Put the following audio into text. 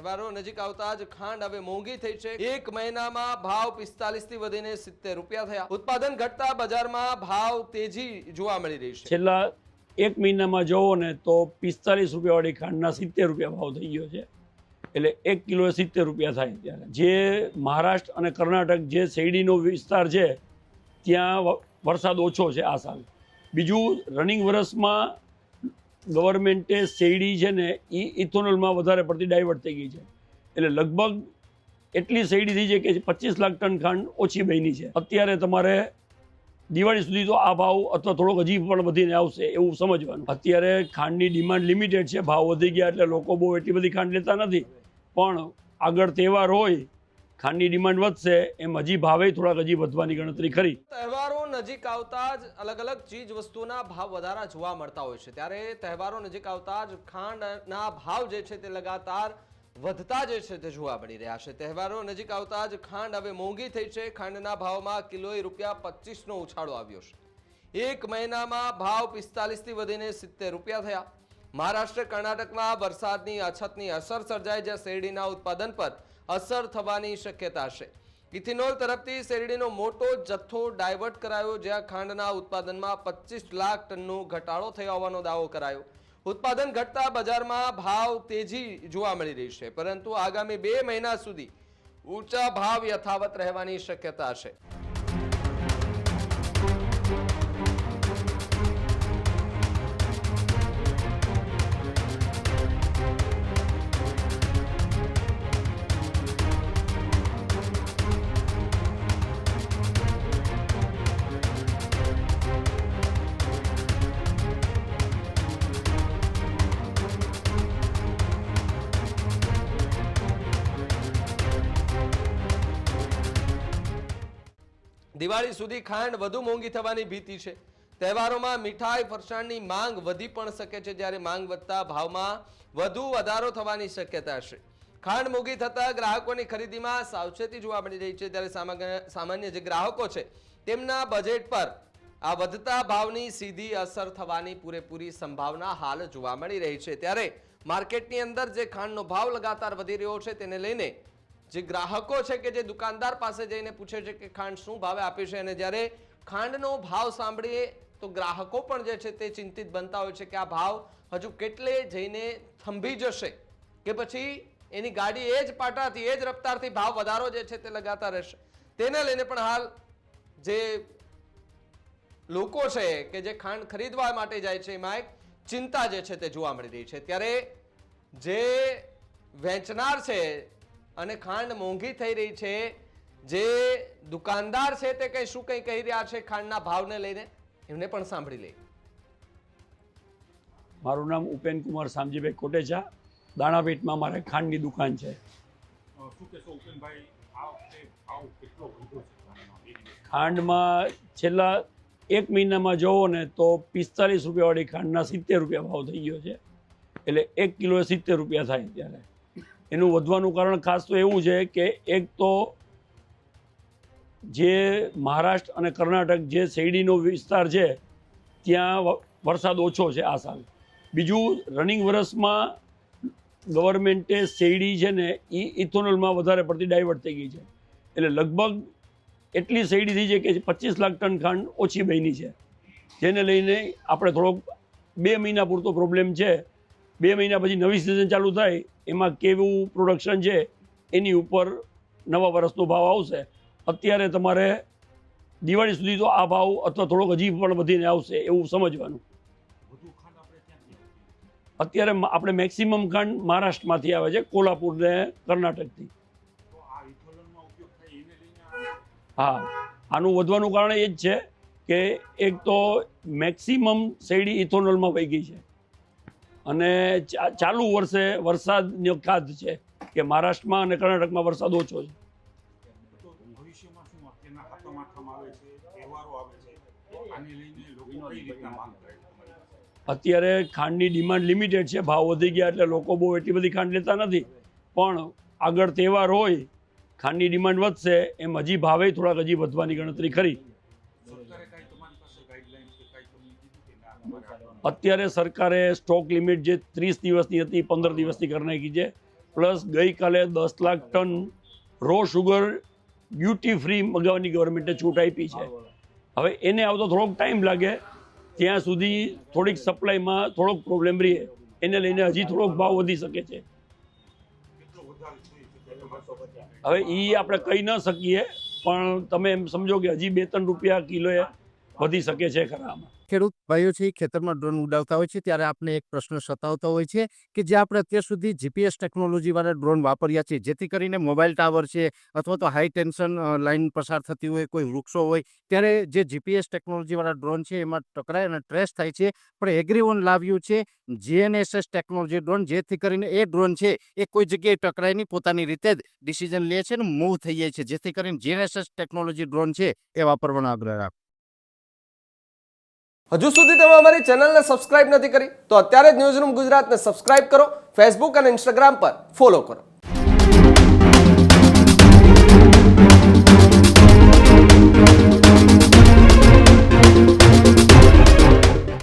તહેવારો નજીક આવતા જ ખાંડ હવે મોંઘી થઈ છે। એક મહિનામાં ભાવ 45 થી વધીને 70 રૂપિયા થયા। ઉત્પાદન ઘટતા બજારમાં ભાવ તેજી જોવા મળી રહી છે। છેલ્લા એક મહિનામાં જોવો ને તો 45 રૂપિયાવાળી ખાંડના 70 રૂપિયા ભાવ થઈ ગયો છે। એટલે 1 કિલો 70 રૂપિયા થાય। ત્યારે જે મહારાષ્ટ્ર અને કર્ણાટક જે શેરડીનો વિસ્તાર છે ત્યાં વરસાદ ઓછો છે આ સાલ। બીજું રનિંગ વર્ષમાં ગવર્મેન્ટે શેરડી છે ને એ ઇથોનોલમાં વધારે પડતી ડાયવર્ટ થઈ ગઈ છે। એટલે લગભગ એટલી શેરડી થઈ છે કે 25 લાખ ટન ખાંડ ઓછી બની છે। અત્યારે તમારે દિવાળી સુધી તો આ ભાવ અથવા થોડોક હજી પણ વધીને આવશે એવું સમજવાનું। અત્યારે ખાંડની ડિમાન્ડ લિમિટેડ છે, ભાવ વધી ગયા એટલે લોકો બહુ એટલી બધી ખાંડ લેતા નથી, પણ આગળ તહેવાર હોય ખાંડની ડિમાન્ડ વધશે એમ હજી ભાવે થોડાક હજી વધવાની ગણતરી ખરી। તહેવારો નજીક આવતા જ અલગ અલગ ચીજ વસ્તુના ભાવ વધારા જોવા મળતા હોય છે, ત્યારે તહેવારો નજીક આવતા જ ખાંડના ભાવ જે છે તે લગાતાર વધતા જે છે તે જોવા મળી રહ્યા છે। તહેવારો નજીક આવતા જ ખાંડ હવે મોંઘી થઈ છે। ખાંડના ભાવમાં કિલોએ ₹25 નો ઉછાળો આવ્યો છે। એક મહિનામાં ભાવ 45 થી વધીને 70 રૂપિયા થયા। મહારાષ્ટ્ર કર્ણાટકમાં વરસાદની અછતની અસર સર્જાઈ, જ્યાં શેરડીના ઉત્પાદન પર અસર થવાની શક્યતા છે। ઇથેનોલ તરફથી શેરડીનો મોટો જથ્થો ડાયવર્ટ કરાયો, જ્યાં ખાંડના ઉત્પાદનમાં 25 લાખ ટનનો ઘટાડો થયો હોવાનો દાવો કરાયો। ઉત્પાદન ઘટતા બજારમાં ભાવ તેજી જોવા મળી રહી છે, પરંતુ આગામી 2 મહિના સુધી ઊંચા ભાવ યથાવત રહેવાની શક્યતા છે। દિવાળી સુધી ખાંડ વધુ મોંઘી થવાની ભીતિ છે। તહેવારોમાં મીઠાઈ ફરસાણની માંગ વધી પણ શકે છે, જ્યારે માંગ વધતા ભાવમાં વધુ વધારો થવાની શક્યતા છે। ખાંડ મોંઘી થતા ગ્રાહકોની ખરીદીમાં સાવચેતી જોવા મળી રહી છે, ત્યારે સામાન્ય જે ગ્રાહકો છે તેમના બજેટ પર આ વધતા ભાવની સીધી અસર થવાની પૂરેપૂરી સંભાવના હાલ જોવા મળી રહી છે। ત્યારે માર્કેટની અંદર જે ખાંડનો ભાવ લગાતાર વધી રહ્યો છે તેને લઈને જે ગ્રાહકો છે કે જે દુકાનદાર પાસે જઈને પૂછે છે કે ખાંડ શું ભાવે આપે છે, અને જ્યારે ખાંડનો ભાવ સાંભળીએ તો ગ્રાહકો પણ જે છે તે ચિંતિત બનતા હોય છે કે આ ભાવ હજુ કેટલે જઈને થંભી જશે કે પછી એની ગાડી એ જ પાટાથી એ જ રફતારથી ભાવ વધારો જે છે તે લગાતાર રહેશે। તેને લઈને પણ હાલ જે લોકો છે કે જે ખાંડ ખરીદવા માટે જાય છે એમાં એક ચિંતા જે છે તે જોવા મળી રહી છે। ત્યારે જે વેચનાર છે અને ખાંડ મોંઘી થઈ રહી છે, જે દુકાનદાર છે તે શું કંઈ કહી રહ્યા છે ખાંડના ભાવને લઈને, એમને પણ સાંભળી લઈએ। મારું નામ ઉપેન કુમાર શામજીભાઈ કોટેચા, દાણાપેટમાં મારે ખાંડની દુકાન છે। ખાંડમાં છેલ્લા એક મહિનામાં જોવો ને તો 45 રૂપિયાવાળી ખાંડના 70 રૂપિયા ભાવ થઈ ગયો છે। એટલે 1 કિલો 70 રૂપિયા થાય। ત્યારે એનું વધવાનું કારણ ખાસ તો એવું છે કે એક તો જે મહારાષ્ટ્ર અને કર્ણાટક જે શેરડીનો વિસ્તાર છે ત્યાં વરસાદ ઓછો છે આ સાલ। બીજું રનિંગ વર્ષમાં ગવર્મેન્ટે શેરડી છે ને એ ઇથોનોલમાં વધારે પડતી ડાયવર્ટ થઈ ગઈ છે। એટલે લગભગ એટલી શેરડી થઈ છે કે 25 લાખ ટન ખાંડ ઓછી બની છે, જેને લઈને આપણે થોડોક 2 મહિના પૂરતો પ્રોબ્લેમ છે। 2 મહિના પછી નવી સિઝન ચાલુ થાય એમાં કેવું પ્રોડક્શન છે એની ઉપર નવા વર્ષનો ભાવ આવશે। અત્યારે તમારે દિવાળી સુધી તો આ ભાવ અથવા થોડોક હજી પણ વધીને આવશે એવું સમજવાનું। અત્યારે આપણે મેક્સિમમ ખાંડ મહારાષ્ટ્રમાંથી આવે છે, કોલ્હાપુર ને કર્ણાટકથી। હા, આનું વધવાનું કારણ એ જ છે કે એક તો મેક્સિમમ શેરડી ઇથોનોલમાં વહી ગઈ છે, અને ચાલુ વર્ષે વરસાદનો ખાધ છે કે મહારાષ્ટ્રમાં અને કર્ણાટકમાં વરસાદ ઓછો છે। અત્યારે ખાંડની ડિમાન્ડ લિમિટેડ છે, ભાવ વધી ગયા એટલે લોકો બહુ એટલી બધી ખાંડ લેતા નથી, પણ આગળ તહેવાર હોય ખાંડની ડિમાન્ડ વધશે એમ હજી ભાવે થોડાક હજી વધવાની ગણતરી ખરી। અત્યારે સરકારે સ્ટોક લિમિટ જે 30 દિવસની હતી 15 દિવસની કરી નાખી છે। પ્લસ ગઈકાલે 10 lakh ton raw sugar duty free મગાવવાની ગવર્મેન્ટે છૂટ આપી છે. હવે એને આવતો થોડોક ટાઈમ લાગે, ત્યાં સુધી થોડીક સપ્લાયમાં થોડોક પ્રોબ્લેમ રહે, એને લઈને હજી થોડોક ભાવ વધી શકે છે. હવે એ આપણે કહી ન શકીએ, પણ તમે એમ સમજો કે હજી 2-3 રૂપિયા કિલોએ વધી શકે છે ખરામાં. ખેડૂત ભાઈઓ છે ખેતરમાં ડ્રોન ઉડાવતા હોય છે ત્યારે આપને એક પ્રશ્ન સતાવતો હોય છે કે જે આપણે અત્યાર સુધી જીપીએસ ટેકનોલોજીવાળા ડ્રોન વાપર્યા છે, જેથી કરીને મોબાઈલ ટાવર છે અથવા તો હાઈ ટેન્શન લાઇન પસાર થતી હોય, કોઈ વૃક્ષો હોય, ત્યારે જે જીપીએસ ટેકનોલોજીવાળા ડ્રોન છે એમાં ટકરાય અને ટ્રેસ થાય છે. પણ એગ્રીવન લાવ્યું છે જીએનએસએસ ટેકનોલોજી ડ્રોન, જેથી કરીને એ ડ્રોન છે એ કોઈ જગ્યાએ ટકરાય નહીં, પોતાની રીતે જ ડિસિઝન લે છે અને મૂવ થઈ જાય છે, જેથી કરીને જીએનએસએસ ટેકનોલોજી ડ્રોન છે એ વાપરવાનો આગ્રહ રાખો. હજુ સુધી તમે અમારી ચેનલને સબસ્ક્રાઇબ નથી કરી તો અત્યારે જ ન્યૂઝરૂમ ગુજરાતને સબસ્ક્રાઇબ કરો, ફેસબુક અને ઇન્સ્ટાગ્રામ પર ફોલો કરો.